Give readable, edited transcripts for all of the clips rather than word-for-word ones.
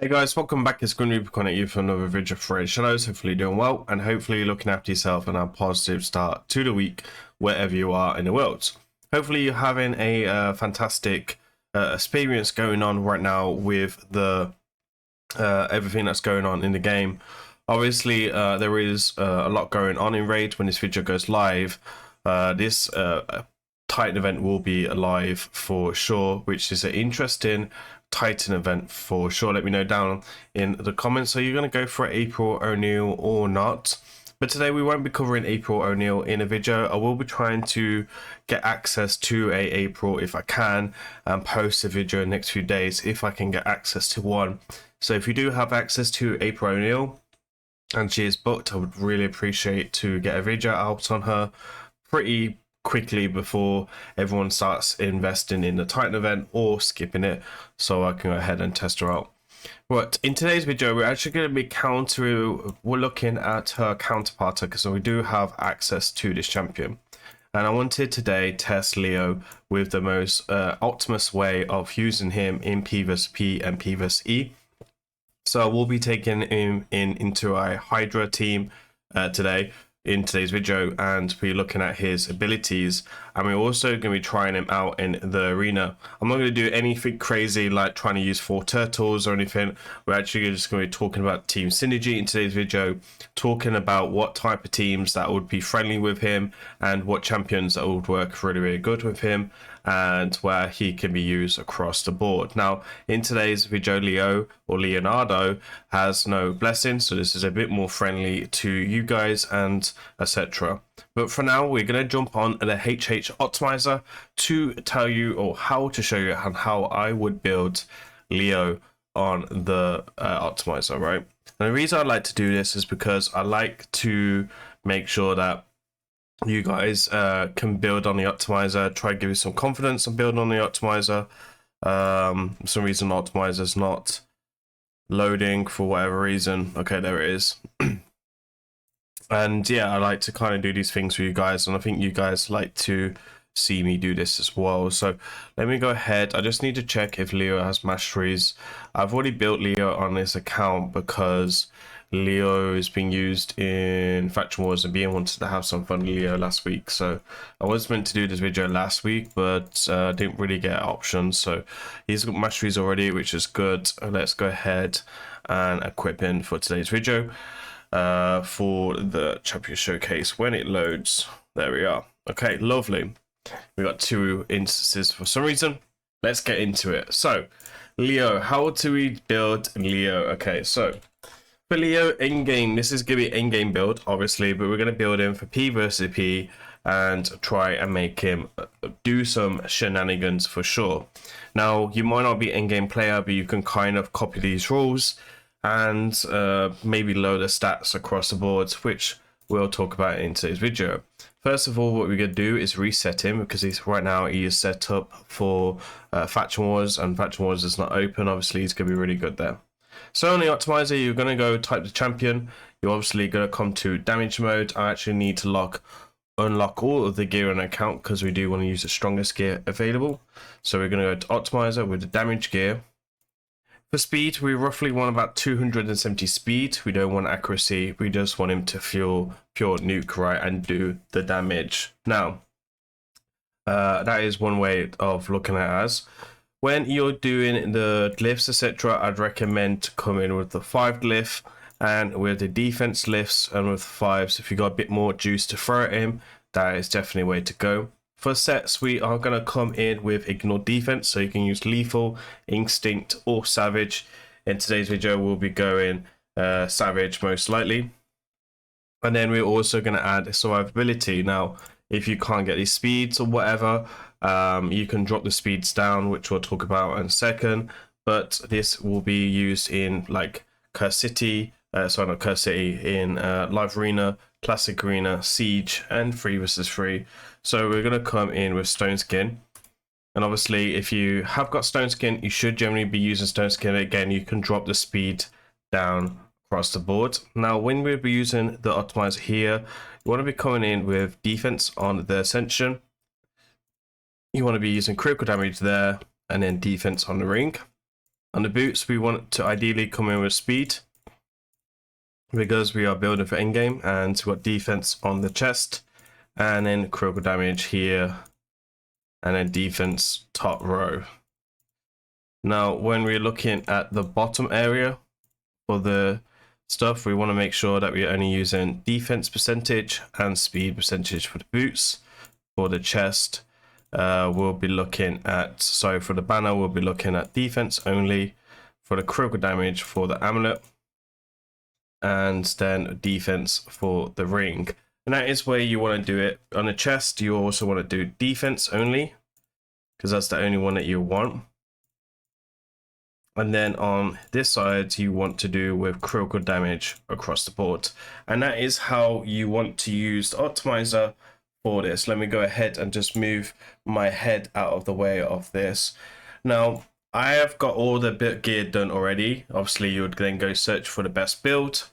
Hey guys, welcome back. It's grimreaper connect you for another video for Raidshadowlegends. Hopefully you're doing well and hopefully you're looking after yourself and a positive start to the week wherever you are in the world. Hopefully you're having a fantastic experience going on right now with the everything that's going on in the game. Obviously there is a lot going on in Raid when this video goes live. This Titan event will be live for sure, which is an interesting Titan event for sure. Let me know down in the comments. So you're going to go for April O'Neil or not? But today we won't be covering April O'Neil in a video. I will be trying to get access to a April if I can and post a video in the next few days if I can get access to one. So if you do have access to April O'Neil and she is booked, I would really appreciate to get a video out on her pretty quickly before everyone starts investing in the Titan event or skipping it, so I can go ahead and test her out. But in today's video, we're actually going to be we're looking at her counterpart because we do have access to this champion. And I wanted today test Leo with the most optimus way of using him in PvP and PvE. So we'll be taking him into a Hydra team today in today's video, and we're looking at his abilities, and we're also going to be trying him out in the arena. I'm not going to do anything crazy like trying to use 4 turtles or anything. We're actually just going to be talking about team synergy in today's video, talking about what type of teams that would be friendly with him and what champions that would work really good with him and where he can be used across the board. Now in today's video, Leo or Leonardo has no blessing, so this is a bit more friendly to you guys and etc. But for now, we're going to jump on the HH optimizer to tell you, or how to show you how I would build Leo on the optimizer, right? And the reason I like to do this is because I like to make sure that you guys can build on the optimizer, try to give you some confidence and build on the optimizer. For some reason the optimizer is not loading for whatever reason. Okay, there it is. And yeah, I like to kind of do these things for you guys, and I think you guys like to see me do this as well. So let me go ahead. I just need to check if Leo has masteries. I've already built Leo on this account because Leo is being used in Faction Wars and BN wanted to have some fun with Leo last week. So I was meant to do this video last week, but didn't really get options. So he's got masteries already, which is good. Let's go ahead and equip him for today's video for the champion showcase when it loads. There we are. Okay, lovely. We got 2 instances for some reason. Let's get into it. So Leo, how do we build Leo? Okay, so for Leo in-game, this is going to be in-game build, obviously, but we're going to build him for P versus P and try and make him do some shenanigans for sure. Now, you might not be in-game player, but you can kind of copy these rules and maybe load the stats across the board, which we'll talk about in today's video. First of all, what we're going to do is reset him because right now he is set up for Faction Wars, and Faction Wars is not open. Obviously, he's going to be really good there. So on the optimizer, you're going to go type the champion. You're obviously going to come to damage mode. I actually need to unlock all of the gear on the account because we do want to use the strongest gear available. So we're going to go to optimizer with the damage gear. For speed, we roughly want about 270 speed. We don't want accuracy. We just want him to feel pure nuke, right, and do the damage. Now, that is one way of looking at it as. When you're doing the glyphs, etc., I'd recommend to come in with the 5 glyph and with the defense glyphs and with 5s. If you got a bit more juice to throw at him, that is definitely a way to go. For sets, we are going to come in with ignore defense, so you can use lethal, instinct, or savage. In today's video, we'll be going savage most likely. And then we're also going to add survivability. Now, if you can't get these speeds or whatever, you can drop the speeds down, which we'll talk about in a second. But this will be used in like Curse City, in Live Arena, Classic Arena, Siege, and 3 versus 3. So we're going to come in with Stone Skin. And obviously, if you have got Stone Skin, you should generally be using Stone Skin. Again, you can drop the speed down across the board. Now, when we'll be using the optimizer here, you want to be coming in with defense on the Ascension. You want to be using critical damage there, and then defense on the ring. On the boots, we want to ideally come in with speed, because we are building for endgame, and we've got defense on the chest, and then critical damage here, and then defense top row. Now, when we're looking at the bottom area for the stuff, we want to make sure that we're only using defense percentage and speed percentage for the boots. For the chest, we'll be looking at, so for the banner, we'll be looking at defense only. For the critical damage for the amulet, and then defense for the ring. And that is where you want to do it. On the chest, you also want to do defense only, because that's the only one that you want. And then on this side, you want to do with critical damage across the board. And that is how you want to use the optimizer for this. Let me go ahead and just move my head out of the way of this. Now, I have got all the bit gear done already. Obviously, you would then go search for the best build.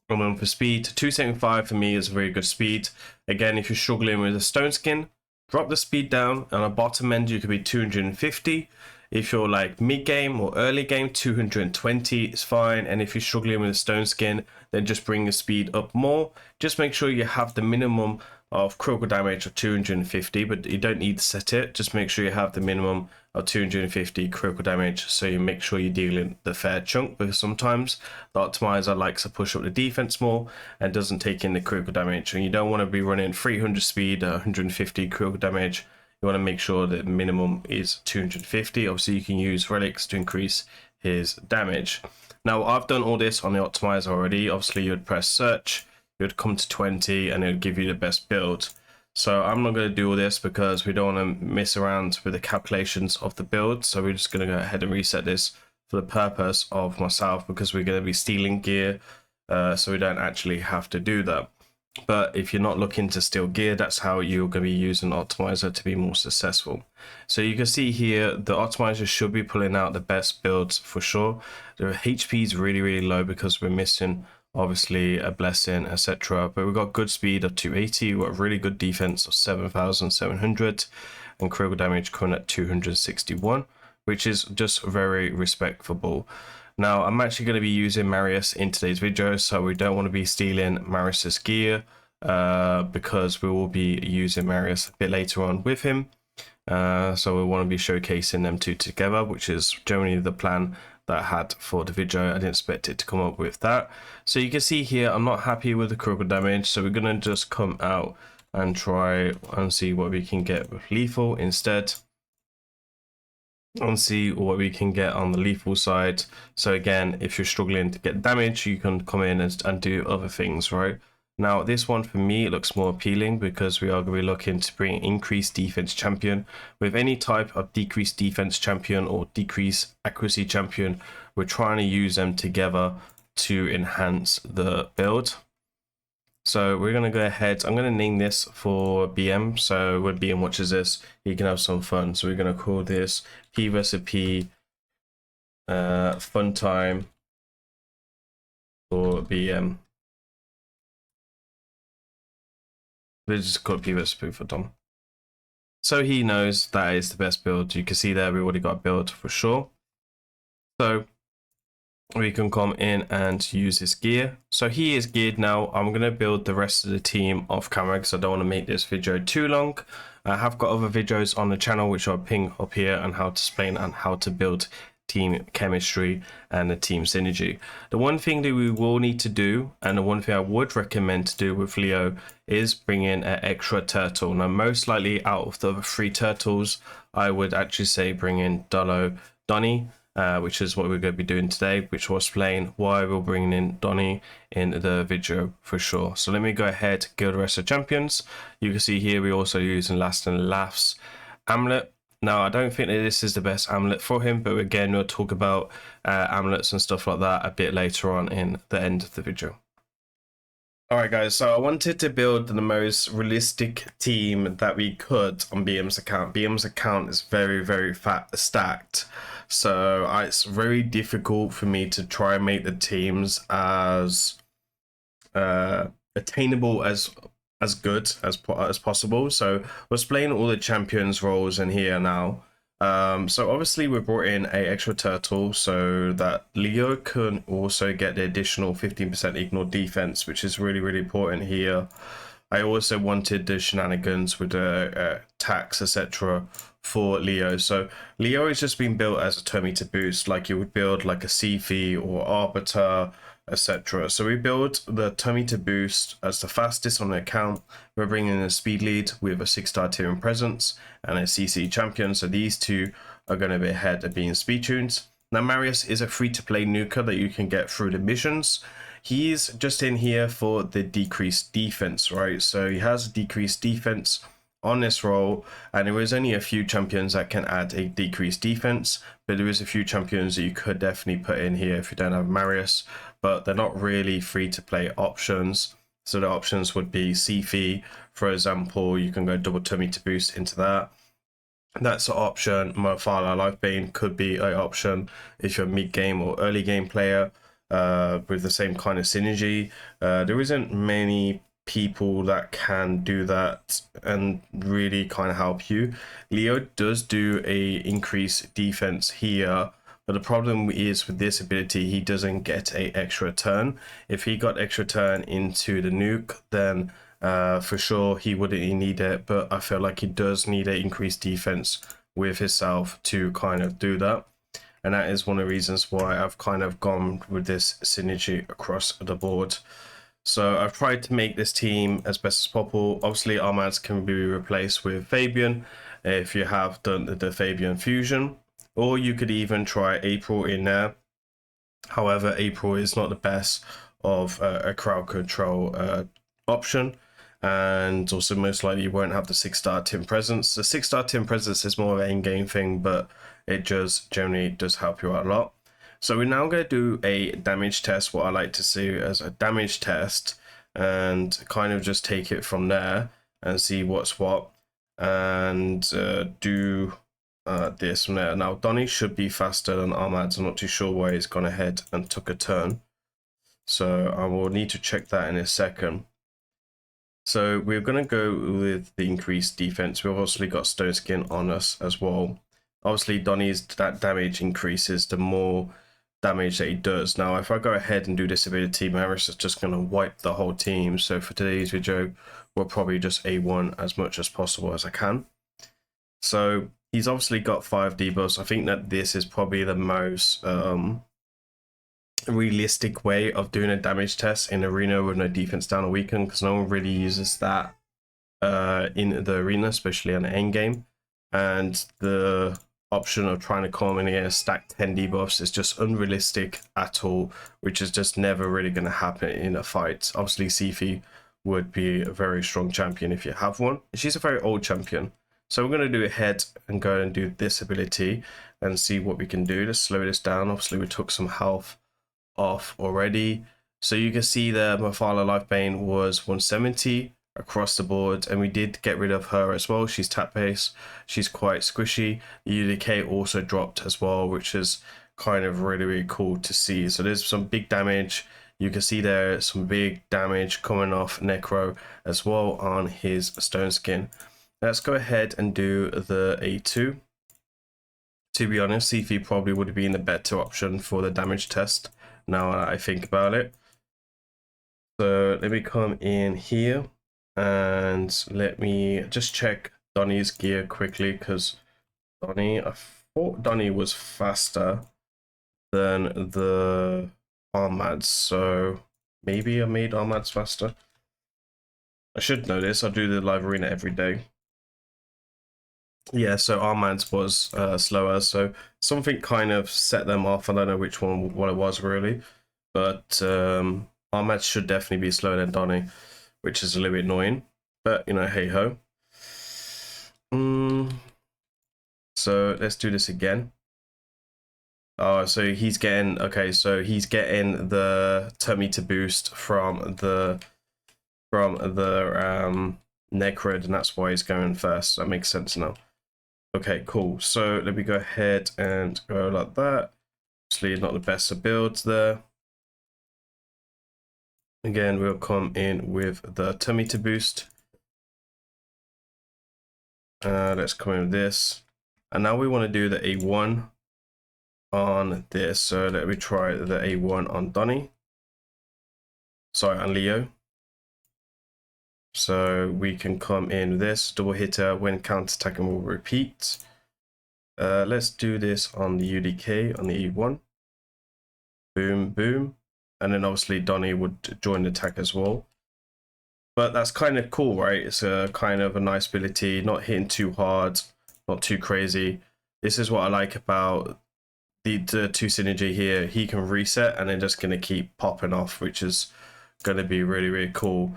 And then for speed, 275 for me is a very good speed. Again, if you're struggling with a stone skin, drop the speed down. On the bottom end, you could be 250. If you're like mid game or early game, 220 is fine. And if you're struggling with a stone skin, then just bring the speed up more. Just make sure you have the minimum of critical damage of 250, but you don't need to set it. Just make sure you have the minimum of 250 critical damage, so you make sure you're dealing the fair chunk, because sometimes the optimizer likes to push up the defense more and doesn't take in the critical damage, and you don't want to be running 300 speed, 150 critical damage. You want to make sure that minimum is 250. Obviously, you can use relics to increase his damage. Now, I've done all this on the optimizer already. Obviously, you would press search, you would come to 20, and it would give you the best build. So I'm not going to do all this because we don't want to mess around with the calculations of the build. So we're just going to go ahead and reset this for the purpose of myself, because we're going to be stealing gear. So we don't actually have to do that. But if you're not looking to steal gear, that's how you're going to be using optimizer to be more successful. So you can see here, the optimizer should be pulling out the best builds for sure. The HP is really, really low because we're missing obviously a blessing, etc. But we've got good speed of 280, we've got really good defense of 7,700, and critical damage coming at 261, which is just very respectable. Now, I'm actually going to be using Marius in today's video, so we don't want to be stealing Marius's gear, because we will be using Marius a bit later on with him. So we want to be showcasing them two together, which is generally the plan that I had for the video. I didn't expect it to come up with that. So you can see here, I'm not happy with the critical damage, so we're going to just come out and try and see what we can get with lethal instead, and see what we can get on the lethal side. So again, if you're struggling to get damage, you can come in and do other things, right? Now, this one for me, it looks more appealing because we are going to be looking to bring increased defense champion. With any type of decreased defense champion or decreased accuracy champion, we're trying to use them together to enhance the build. So we're going to go ahead, I'm going to name this for BM, so when BM watches this, he can have some fun. So we're going to call this P vs P fun time for BM. Let's just call it P vs P for Tom. So he knows that is the best build. You can see there, we already got a build for sure. So we can come in and use his gear. So he is geared now. I'm going to build the rest of the team off camera because I don't want to make this video too long. I have got other videos on the channel which I'll ping up here on how to explain and how to build team chemistry and the team synergy. The one thing that we will need to do, and the one thing I would recommend to do with Leo, is bring in an extra turtle. Now, most likely out of the 3 turtles, I would actually say bring in Donnie, which is what we're going to be doing today, which will explain why we're bringing in Donnie in the video for sure. So let me go ahead, go the rest of the champions. You can see here we're also using Last and Laughs amulet. Now, I don't think that this is the best amulet for him, but again, we'll talk about amulets and stuff like that a bit later on in the end of the video. Alright guys, so I wanted to build the most realistic team that we could on BM's account. BM's account is very, very fat stacked. So it's very difficult for me to try and make the teams as attainable as good as possible. So we're displaying all the champions roles in here now. So obviously we brought in a extra turtle so that Leo can also get the additional 15% ignore defense, which is really, really important here. I also wanted the shenanigans with the tax, etc. for Leo. So Leo has just been built as a turn meter boost, like you would build like a Siphi or Arbiter, etc. So we build the turn meter boost as the fastest on the account. We're bringing in a speed lead with a 6-star tier in presence and a CC champion. So these two are going to be ahead of being speed tunes. Now Marius is a free-to-play nuker that you can get through the missions. He's just in here for the decreased defense, right? So he has decreased defense on this role, and there is only a few champions that can add a decreased defense, but there is a few champions that you could definitely put in here if you don't have Marius, but they're not really free to play options. So the options would be Siphi, for example. You can go double tummy to boost into that. That's an option. Mofala Lifebane could be an option if you're a mid game or early game player with the same kind of synergy. There isn't many people that can do that and really kind of help you. Leo does do a increased defense here, but the problem is with this ability, he doesn't get a extra turn. If he got extra turn into the nuke, then for sure he wouldn't need it, but I feel like he does need an increased defense with himself to kind of do that. And that is one of the reasons why I've kind of gone with this synergy across the board. So I've tried to make this team as best as possible. Obviously, Armads can be replaced with Fabian if you have done the Fabian fusion, or you could even try April in there. However, April is not the best of a crowd control option, and also most likely you won't have the 6-star team presence. The 6-star team presence is more of an in-game thing, but it just generally does help you out a lot. So we're now going to do a damage test, what I like to see as a damage test, and kind of just take it from there and see what's what, and do this from there. Now Donny should be faster than Armads. I'm not too sure why he's gone ahead and took a turn, so I will need to check that in a second. So we're going to go with the increased defense. We've obviously got Stone Skin on us as well. Obviously Donny's that damage increases the more damage that he does. Now if I go ahead and do this ability, Marius is just going to wipe the whole team. So for today's video, we'll probably just A1 as much as possible as I can. So he's obviously got 5 debuffs. I think that this is probably the most realistic way of doing a damage test in arena with no defense down or weakened, because no one really uses that in the arena, especially on the end game. And the option of trying to come in here and stack 10 debuffs is just unrealistic at all, which is just never really going to happen in a fight. Obviously Siphi would be a very strong champion if you have one. She's a very old champion, so we're going to do ahead and go and do this ability and see what we can do to slow this down. Obviously we took some health off already, so you can see the Mofala Lifebane was 170 across the board, and we did get rid of her as well. She's tap based, she's quite squishy. The UDK also dropped as well, which is kind of really cool to see. So there's some big damage. You can see there some big damage coming off Necro as well on his Stone Skin. Let's go ahead and do the A2. To be honest, Siphi probably would have been the better option for the damage test now that I think about it. So let me come in here and let me just check Donny's gear quickly, because Donny, I thought Donny was faster than the Armads, so maybe I made Armads faster. I should know this, I do the live arena every day. Yeah, so Armads was slower, so something kind of set them off. I don't know which one, what it was really, but Armads should definitely be slower than Donny, which is a little bit annoying, but you know, hey ho. So let's do this again. Oh, so he's getting, okay, so he's getting the turn meter boost from the Necrod, and that's why he's going first. That makes sense now. Okay, cool. So let me go ahead and go like that. Obviously not the best of builds there. Again, we'll come in with the turn meter boost. Let's come in with this. And now we want to do the A1 on this. So let me try the A1 on Donny. Sorry, on Leo. So we can come in with this double hitter when counter-attacking will repeat. Let's do this on the UDK on the E1. Boom, boom. And then obviously Donny would join the attack as well. But that's kind of cool, right? It's a kind of a nice ability, not hitting too hard, not too crazy. This is what I like about the two synergy here. He can reset and they're just going to keep popping off, which is going to be really, really cool.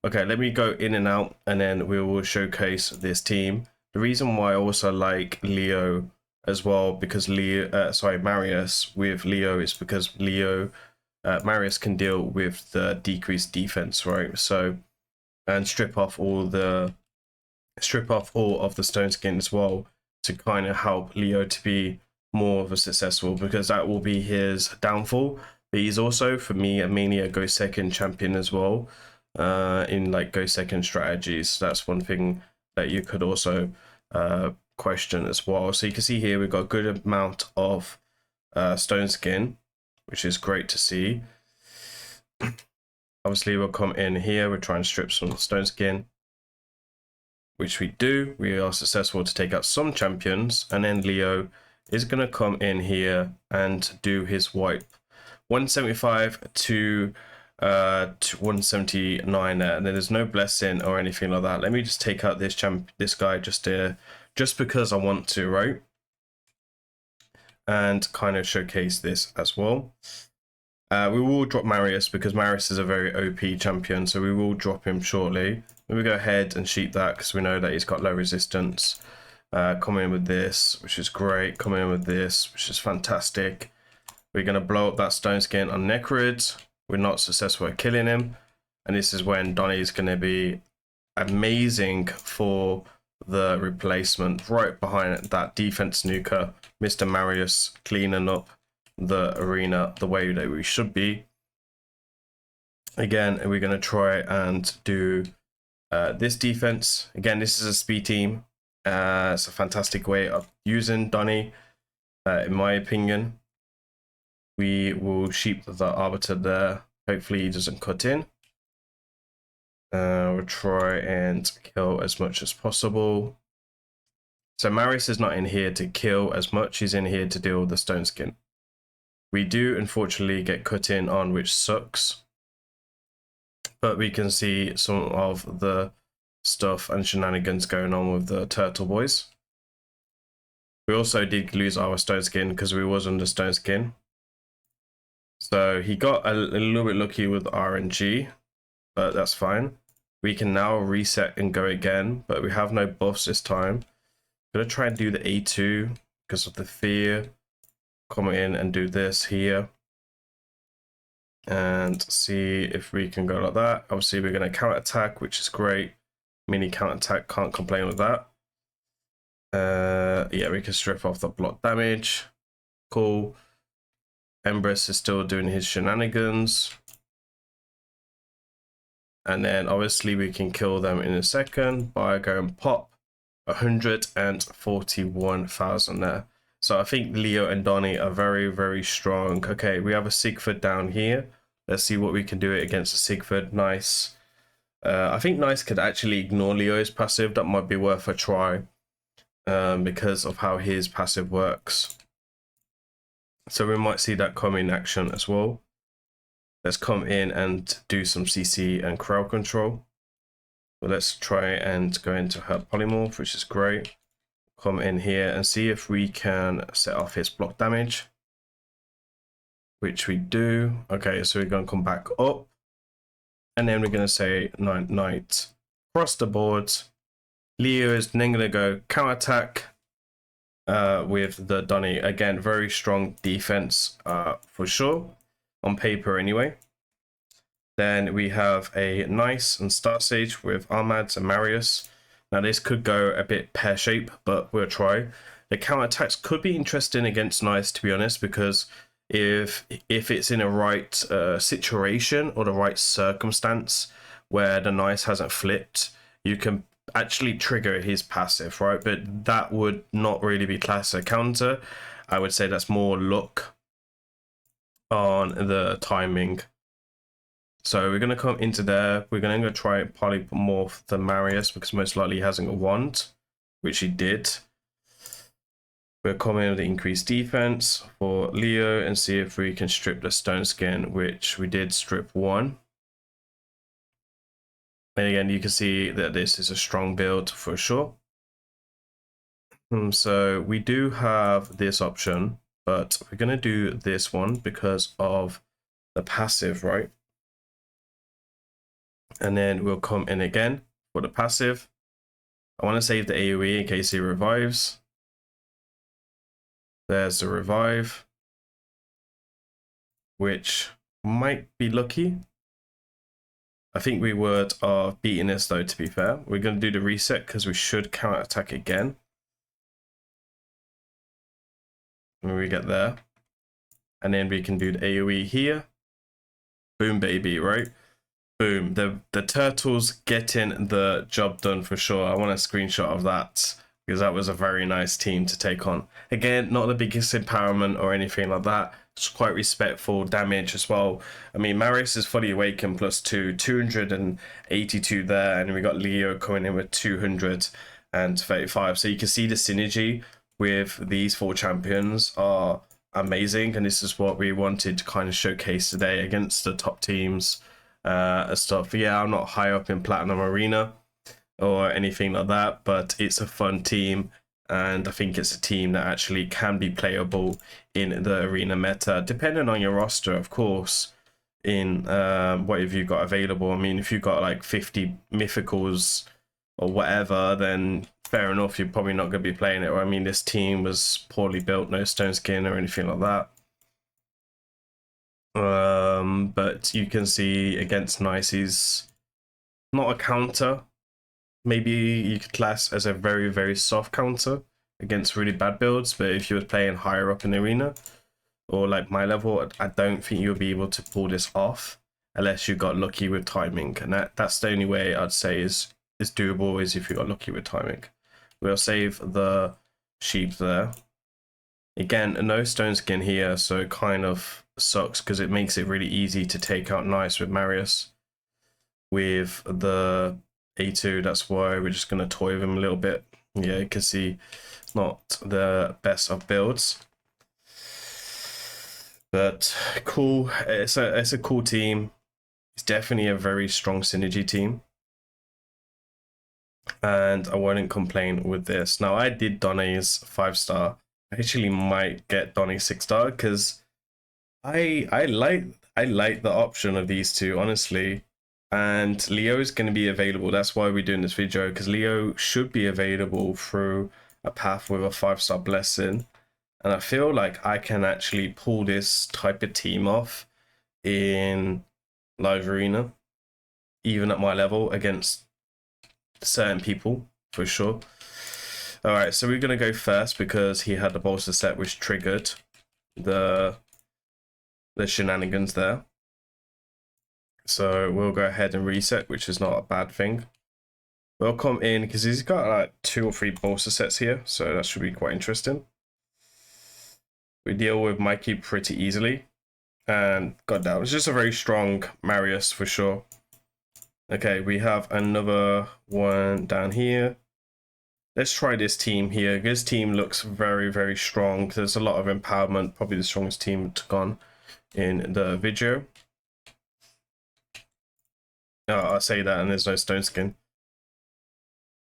Okay, let me go in and out and then we will showcase this team. The reason why I also like Leo as well, because Marius with Leo is because Marius can deal with the decreased defense, right? So, and strip off all of the stone skin as well to kind of help Leo to be more of a successful, because that will be his downfall. But he's also, for me, mainly a go second champion as well, in like go second strategies. That's one thing that you could also question as well. So you can see here we've got a good amount of stone skin, which is great to see. Obviously we'll come in here, we're trying to strip some stone skin, which we do. We are successful to take out some champions, and then Leo is going to come in here and do his wipe. 175 to 179 there, and then there's no blessing or anything like that. Let me just take out this guy just because I want to, right? And kind of showcase this as well. We will drop Marius because Marius is a very OP champion, so we will drop him shortly. Let me go ahead and sheep that because we know that he's got low resistance. Come in with this, which is great. Come in with this, which is fantastic. We're going to blow up that stone skin on Necrid. We're not successful at killing him. And this is when Donny is going to be amazing for the replacement. Right behind that defense nuker, Mr. Marius cleaning up the arena the way that we should be. Again, we're going to try and do this defense. Again, this is a speed team. It's a fantastic way of using Donny, in my opinion. We will sheep the arbiter there. Hopefully he doesn't cut in. We'll try and kill as much as possible. So Marius is not in here to kill as much. He's in here to deal with the stone skin. We do unfortunately get cut in on, which sucks. But we can see some of the stuff and shenanigans going on with the turtle boys. We also did lose our stone skin because we was under stone skin. So he got a little bit lucky with RNG, but that's fine. We can now reset and go again, but we have no buffs this time. I'm going to try and do the A2 because of the fear. Come in and do this here. And see if we can go like that. Obviously, we're going to counter attack, which is great. Mini counter attack, can't complain with that. Yeah, we can strip off the block damage. Cool. Empress is still doing his shenanigans. And then obviously we can kill them in a second by going pop 141,000 there. So I think Leo and Donny are very, very strong. Okay, we have a Sigford down here. Let's see what we can do against a Sigford. Nice. I think Nice could actually ignore Leo's passive. That might be worth a try because of how his passive works. So we might see that come in action as well. Let's come in and do some CC and crowd control. So let's try and go into her polymorph, which is great. Come in here and see if we can set off his block damage, which we do. Okay, so we're going to come back up. And then we're going to say Knight across the board. Leo is then going to go counter attack with the Donny. Again, very strong defense for sure, on paper anyway. Then we have a Nice and Star Sage with Armads and Marius. Now this could go a bit pear-shaped, but we'll try. The counter attacks could be interesting against Nice, to be honest, because if it's in a right situation or the right circumstance where the Nice hasn't flipped, you can actually trigger his passive, right? But that would not really be class a counter. I would say that's more luck on the timing. So we're going to come into there. We're going to go try polymorph the Marius because most likely he hasn't a wand, which he did. We'll come in with the increased defense for Leo and see if we can strip the stone skin, which we did strip 1. And again, you can see that this is a strong build for sure. So we do have this option, but we're going to do this one because of the passive, right? And then we'll come in again for the passive. I want to save the AoE in case he revives. There's the revive, which might be lucky. I think we would have beaten this though, to be fair. We're going to do the reset because we should counter attack again when we get there. And then we can do the AoE here. Boom, baby, right? Boom. The turtles getting the job done for sure. I want a screenshot of that because that was a very nice team to take on. Again, not the biggest empowerment or anything like that. It's quite respectful damage as well. I mean, Marius is fully awakened +2, 282 there, and we got Leo coming in with 235. So you can see the synergy with these 4 champions are amazing, and this is what we wanted to kind of showcase today against the top teams and stuff. Yeah, I'm not high up in Platinum Arena or anything like that, but it's a fun team, and I think it's a team that actually can be playable in the arena meta, depending on your roster, of course, in what have you got available. I mean, if you've got like 50 mythicals or whatever, then fair enough, you're probably not going to be playing it. Or I mean, this team was poorly built, no stone skin or anything like that. But you can see against Nice, he's not a counter. Maybe you could class as a very, very soft counter against really bad builds, but if you were playing higher up in the arena or like my level, I don't think you'll be able to pull this off unless you got lucky with timing. And that's the only way I'd say is doable, is if you got lucky with timing. We'll save the sheep there. Again, no stone skin here, so it kind of sucks because it makes it really easy to take out Nice with Marius. With the A2, that's why we're just going to toy with him a little bit. Yeah, you can see not the best of builds, but cool. It's a cool team. It's definitely a very strong synergy team, and I wouldn't complain with this. Now, I did Donnie's 5-star. I actually might get Donnie 6-star because I like the option of these two, honestly. And Leo is going to be available. That's why we're doing this video, because Leo should be available through a path with a 5-star blessing. And I feel like I can actually pull this type of team off in live arena, even at my level, against certain people, for sure. All right, so we're going to go first because he had the bolster set, which triggered the shenanigans there. So we'll go ahead and reset, which is not a bad thing. We'll come in because he's got like 2 or 3 bolster sets here, so that should be quite interesting. We deal with Mikey pretty easily, and goddamn, it's just a very strong Marius for sure. Okay, we have another one down here. Let's try this team here. This team looks very, very strong. There's a lot of empowerment, probably the strongest team to gone in the video. I say that, and there's no stone skin.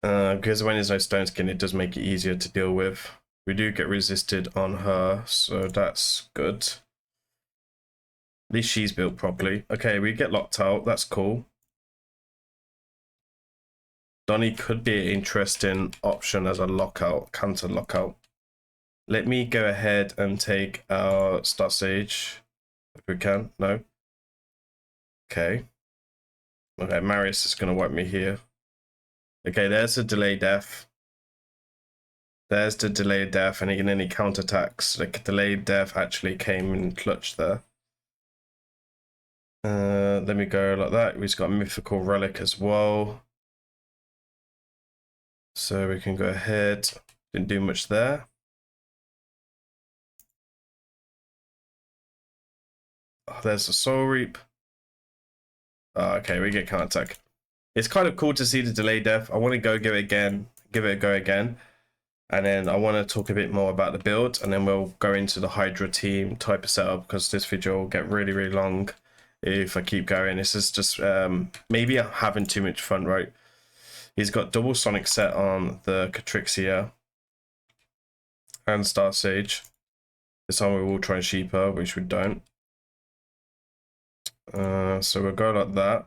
Because when there's no stone skin, it does make it easier to deal with. We do get resisted on her, so that's good. At least she's built properly. Okay, we get locked out. That's cool. Donnie could be an interesting option as a lockout, counter lockout. Let me go ahead and take our Star Sage, if we can. No. Okay. Okay, Marius is going to wipe me here. Okay, there's a delayed death. There's the delayed death, and then he counterattacks. Like, delayed death actually came in clutch there. Let me go like that. We've got a mythical relic as well. So we can go ahead, didn't do much there. Oh, there's a soul reap. Oh, okay, we get counter attack. It's kind of cool to see the delay death. I want to go give it a go again. And then I want to talk a bit more about the build, and then we'll go into the Hydra team type of setup, because this video will get really, really long if I keep going. This is just maybe I'm having too much fun, right? He's got double Sonic set on the Catrixia and Star Sage. This time we will try Sheeper, which we don't. So we'll go like that.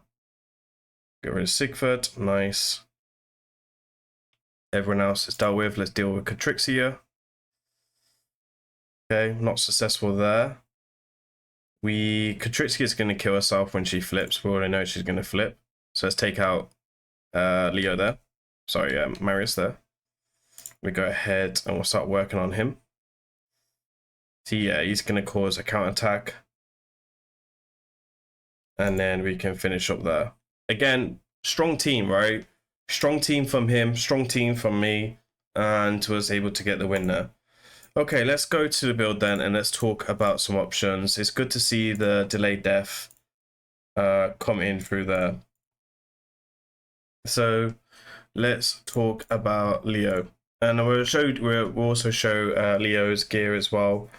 Get rid of Sigford, nice. Everyone else is dealt with. Let's deal with Catrixia. Okay, not successful there. Catrixia is going to kill herself when she flips. We already know she's going to flip. So let's take out Leo there. Sorry, Marius there. We go ahead and we'll start working on him. So yeah, he's going to cause a counterattack. And then we can finish up there. Again, strong team, right? Strong team from him, strong team from me, and was able to get the win there. Okay, let's go to the build then, and let's talk about some options. It's good to see the delayed death come in through there. So let's talk about Leo, and we'll also show Leo's gear as well.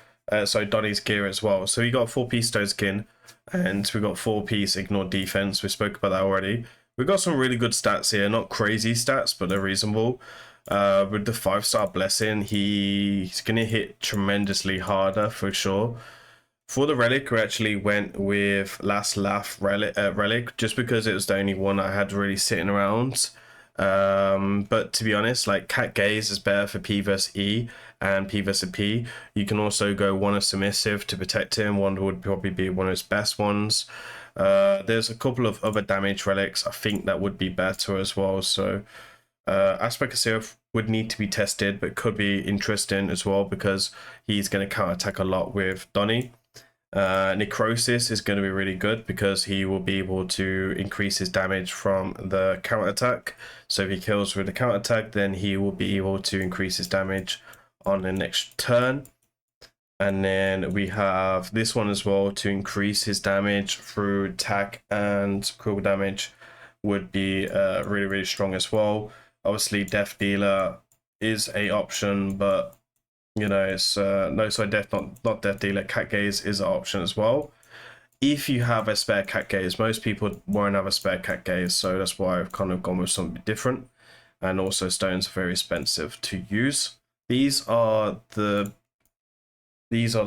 So Donnie's gear as well. So we got a 4-piece stone skin, and we got 4-piece ignored defense. We spoke about that already. We got some really good stats here, not crazy stats, but they're reasonable. With the 5-star blessing, he's gonna hit tremendously harder for sure. For the relic, we actually went with Last Laugh relic just because it was the only one I had really sitting around. But to be honest, like Cat Gaze is better for P versus E and P versus P. You can also go one of Submissive to protect him. One would probably be one of his best ones. There's a couple of other damage relics I think that would be better as well. So Aspect of Sylph would need to be tested, but could be interesting as well because he's going to counterattack a lot with Donnie. Necrosis is going to be really good because he will be able to increase his damage from the counterattack. So if he kills with the counterattack, then he will be able to increase his damage on the next turn. And then we have this one as well to increase his damage through attack and critical damage would be really, really strong as well. Obviously, Death Dealer is a option, but you know, it's no, sorry, not Death Dealer. Cat Gaze is an option as well. If you have a spare Cat Gaze, most people won't have a spare Cat Gaze, so that's why I've kind of gone with something different. And also, stones are very expensive to use. These are the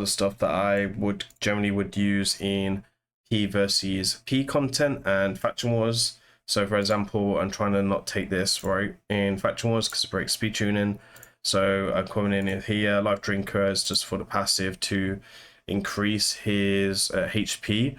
stuff that I would generally use in P versus P content and Faction Wars. So for example, I'm trying to not take this right in Faction Wars because it breaks speed tuning. So I'm coming in here, Life Drinker is just for the passive to increase his HP.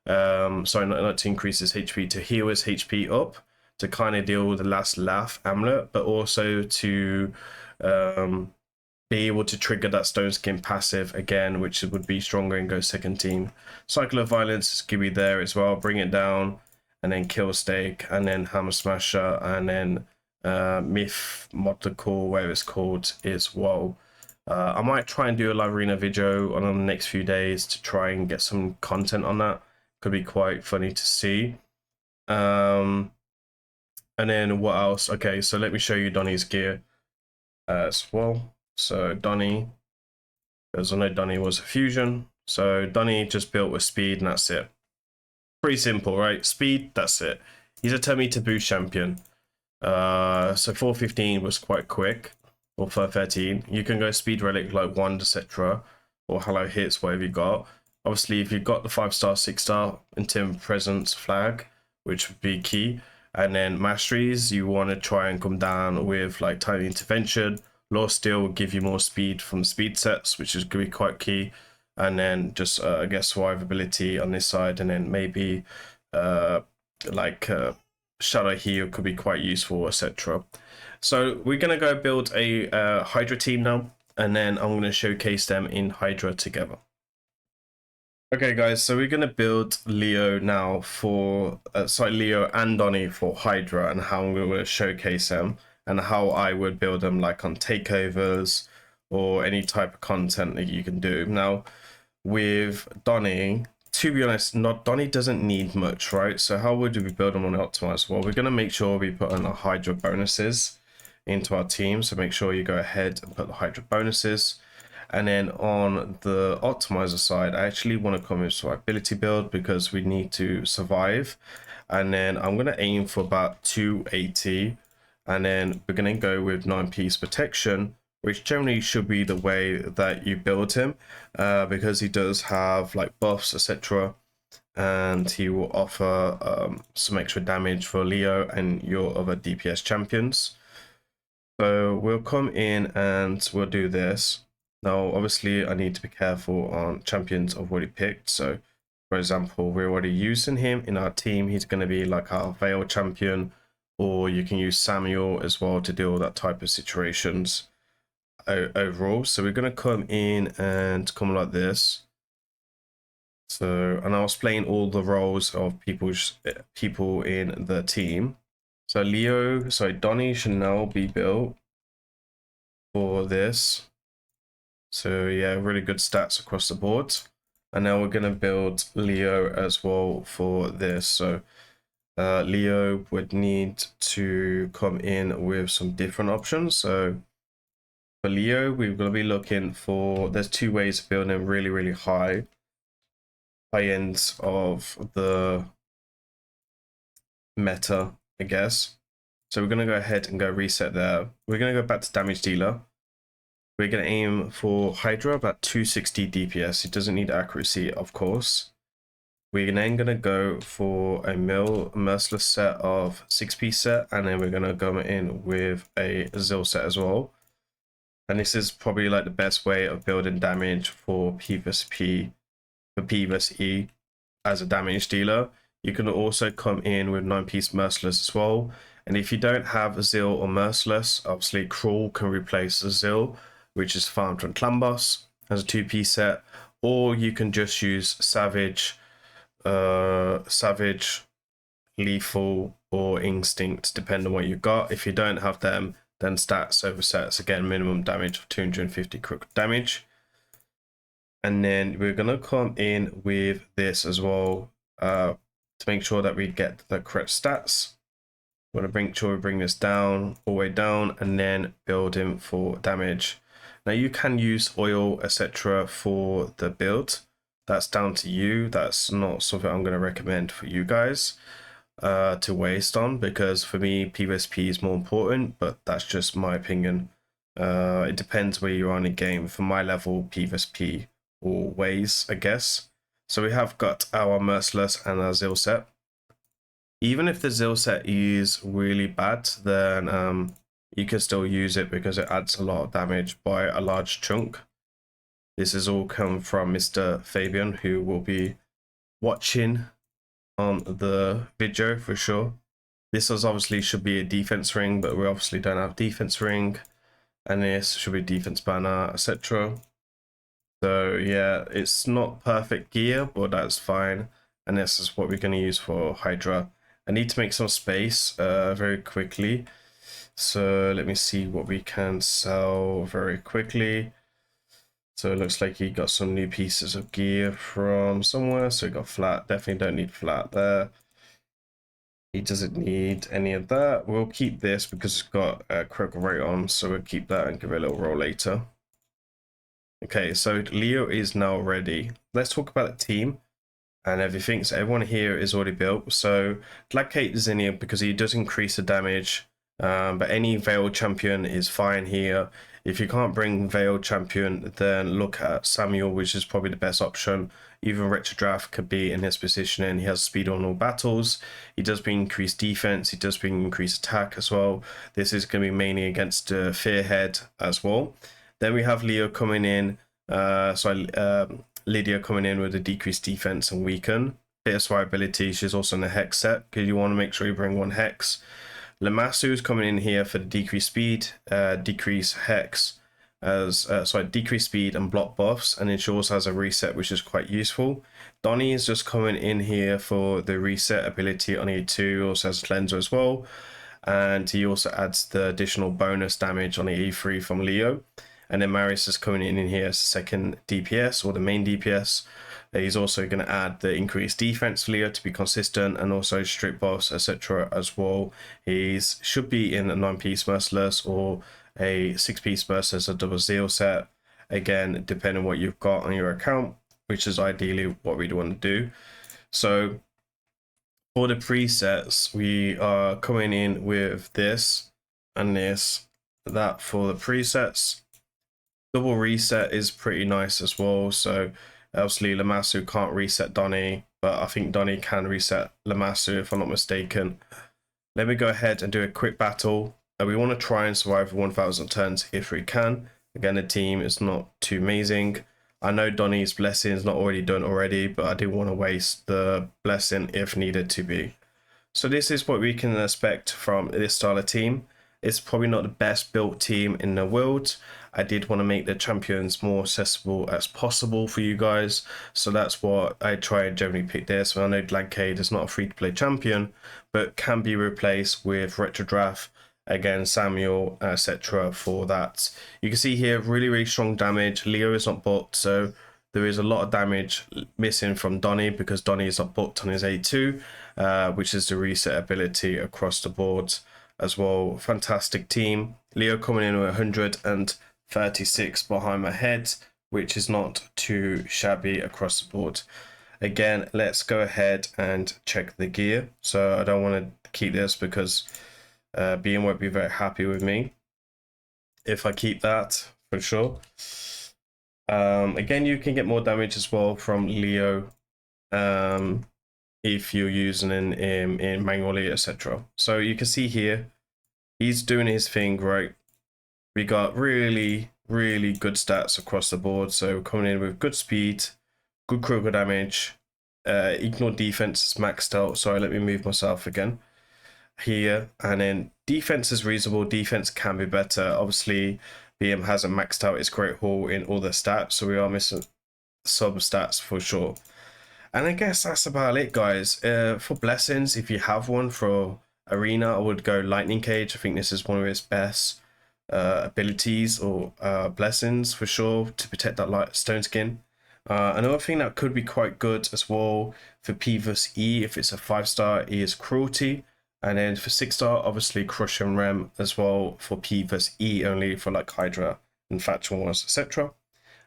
Sorry, not to increase his HP, to heal his HP up, to kind of deal with the Last Laugh amulet, but also to be able to trigger that Stone Skin passive again, which would be stronger and go second team. Cycle of Violence is going to be there as well, bring it down, and then Kill Stake, and then Hammer Smasher, and then Myth Modical, whatever it's called, as well. I might try and do a live arena video on the next few days to try and get some content on that. Could be quite funny to see. And then what else? Okay, so let me show you Donnie's gear as well. So Donnie, because I know Donnie was a fusion. So Donnie just built with speed and that's it. Pretty simple, right? Speed, that's it. He's a Turn Me to Boost champion. So 415 was quite quick, or 413. You can go speed relic like Wand, etc., or Hello Hits, whatever you got. Obviously, if you've got the 5-star, 6-star Intimate Presence flag, which would be key, and then masteries, you want to try and come down with like Tiny Intervention. Law Steel will give you more speed from speed sets, which is going to be quite key. And then just, I guess, survivability on this side. And then maybe Shadow Heal could be quite useful, etc. So we're going to go build a Hydra team now. And then I'm going to showcase them in Hydra together. Okay, guys, so we're going to build Leo now for, Leo and Donnie for Hydra and how I'm going to showcase them. and how I would build them, like on takeovers or any type of content that you can do. Now, with Donny, to be honest, Donny doesn't need much, right? So how would we build them on optimize? Well, we're going to make sure we put on the hydra bonuses into our team. So make sure you go ahead and put the hydra bonuses. And then on the optimizer side, I actually want to come with survivability build because we need to survive. And then I'm going to aim for about 280. And then we're going to go with 9-piece protection, which generally should be the way that you build him, because he does have like buffs, etc. And he will offer some extra damage for Leo and your other DPS champions. So we'll come in and we'll do this. Now, obviously, I need to be careful on champions I've already picked. So, for example, we're already using him in our team. He's going to be like our Veil champion, or you can use Samuel as well to deal with that type of situations overall. So we're going to come in and come like this. So, and I'll explain all the roles of people in the team. So Donny should now be built for this. So yeah, really good stats across the board. And now we're going to build Leo as well for this. So Leo would need to come in with some different options. So for Leo, we're going to be looking for, there's two ways of building really, really high ends of the meta, I guess. So we're going to go ahead and go reset there. We're going to go back to damage dealer. We're going to aim for Hydra, about 260 DPS. It doesn't need accuracy, of course. We're then going to go for a merciless set of 6-piece set, and then we're going to go in with a Zil set as well. And this is probably like the best way of building damage for PvP, for PvE as a damage dealer. You can also come in with 9-piece merciless as well. And if you don't have Zil or merciless, obviously Crawl can replace Zil, which is farmed from clan boss as a 2-piece set, or you can just use savage, lethal, or instinct, depending on what you got. If you don't have them, then stats over sets, again, minimum damage of 250 crit damage. And then we're gonna come in with this as well, to make sure that we get the correct stats. We're gonna make sure we bring this down, all the way down, and then build him for damage. Now you can use oil, etc. for the build. That's down to you. That's not something I'm going to recommend for you guys to waste on, because for me PvP is more important, but that's just my opinion. It depends where you are in the game. For my level, PvP always, I guess. So we have got our merciless and our Zil set. Even if the Zil set is really bad, then you can still use it because it adds a lot of damage by a large chunk. This has all come from Mr. Fabian, who will be watching on the video for sure. This is obviously should be a defense ring, but we obviously don't have defense ring. And this should be defense banner, etc. So yeah, it's not perfect gear, but that's fine. And this is what we're going to use for Hydra. I need to make some space very quickly. So let me see what we can sell very quickly. So it looks like he got some new pieces of gear from somewhere. So he got flat, definitely don't need flat there. He doesn't need any of that. We'll keep this because it's got a critical rate on. So we'll keep that and give it a little roll later. Okay, so Leo is now ready. Let's talk about the team and everything. So everyone here is already built. So Gladkate is in here because he does increase the damage. But any Veil champion is fine here. If you can't bring Veil champion, then look at Samuel, which is probably the best option. Even Raidshadowlegends could be in his position, and he has speed on all battles. He does bring increased defense. He does bring increased attack as well. This is going to be mainly against Fearhead as well. Then we have Leo coming in. Lydia coming in with a decreased defense and weaken. Bit of survivability. She's also in a hex set because you want to make sure you bring one hex. Lamassu is coming in here for the decreased speed, decrease hex, decreased speed and block buffs, and it also has a reset, which is quite useful. Donny is just coming in here for the reset ability on E2, also has cleanser as well. and he also adds the additional bonus damage on the E3 from Leo. And then Marius is coming in here as second DPS, or the main DPS. He's also going to add the increased defense for Leo to be consistent, and also strip buffs, etc. as well. He should be in a 9-piece merciless or a 6-piece merciless, a double zeal set. Again, depending on what you've got on your account, which is ideally what we'd want to do. So for the presets, we are coming in with this and this, that for the presets. Double reset is pretty nice as well. So obviously Lamassu can't reset Donny, but I think Donny can reset Lamassu if I'm not mistaken. Let me go ahead and do a quick battle. We want to try and survive 1000 turns if we can. Again, the team is not too amazing. I know Donny's blessing is not already done already, but I didn't want to waste the blessing if needed to be. So this is what we can expect from this style of team. It's probably not the best built team in the world. I did want to make the champions more accessible as possible for you guys, so that's what I try and generally pick this. I know Lancade is not a free-to-play champion, but can be replaced with Retrodraft, again Samuel, etc. for that. You can see here really strong damage. Leo is not booked, so there is a lot of damage missing from Donny because Donny is not booked on his A2, which is the reset ability across the board as well. Fantastic team. Leo coming in with 136 behind my head, which is not too shabby across the board. Again, let's go ahead and check the gear. So I don't want to keep this because BM won't be very happy with me if I keep that, for sure. Again, you can get more damage as well from Leo if you're using in manually, etc. So you can see here, he's doing his thing, right? We got really good stats across the board. So coming in with good speed, good critical damage, ignore defense is maxed out. Sorry, let me move myself again here. And then defense is reasonable. Defense can be better. Obviously, BM hasn't maxed out his Great Hall in all the stats, so we are missing some stats for sure. And I guess that's about it, guys. For blessings, if you have one for Arena, I would go Lightning Cage. I think this is one of his best abilities or blessings for sure to protect that light stone skin. Another thing that could be quite good as well for PVE, if it's a 5-star, is Cruelty. And then for 6-star, obviously Crush and Rem as well for PVE only for like Hydra and Factual Wars, etc.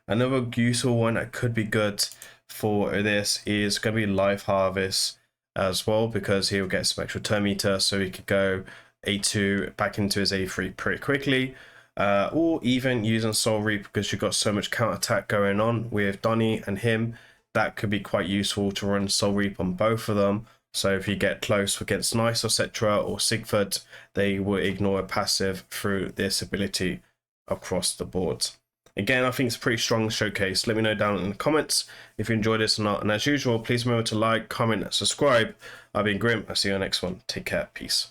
Another useful one that could be good for this is going to be Life Harvest as well, because he'll get some extra turn meter, so he could go A2 back into his A3 pretty quickly. Or even using Soul Reap, because you've got so much counter attack going on with Donny and him. That could be quite useful to run Soul Reap on both of them. So if you get close against Nice, etc., or Sigford, they will ignore a passive through this ability across the board. Again, I think it's a pretty strong showcase. Let me know down in the comments if you enjoyed this or not. And as usual, please remember to like, comment, and subscribe. I've been Grim. I'll see you on the next one. Take care. Peace.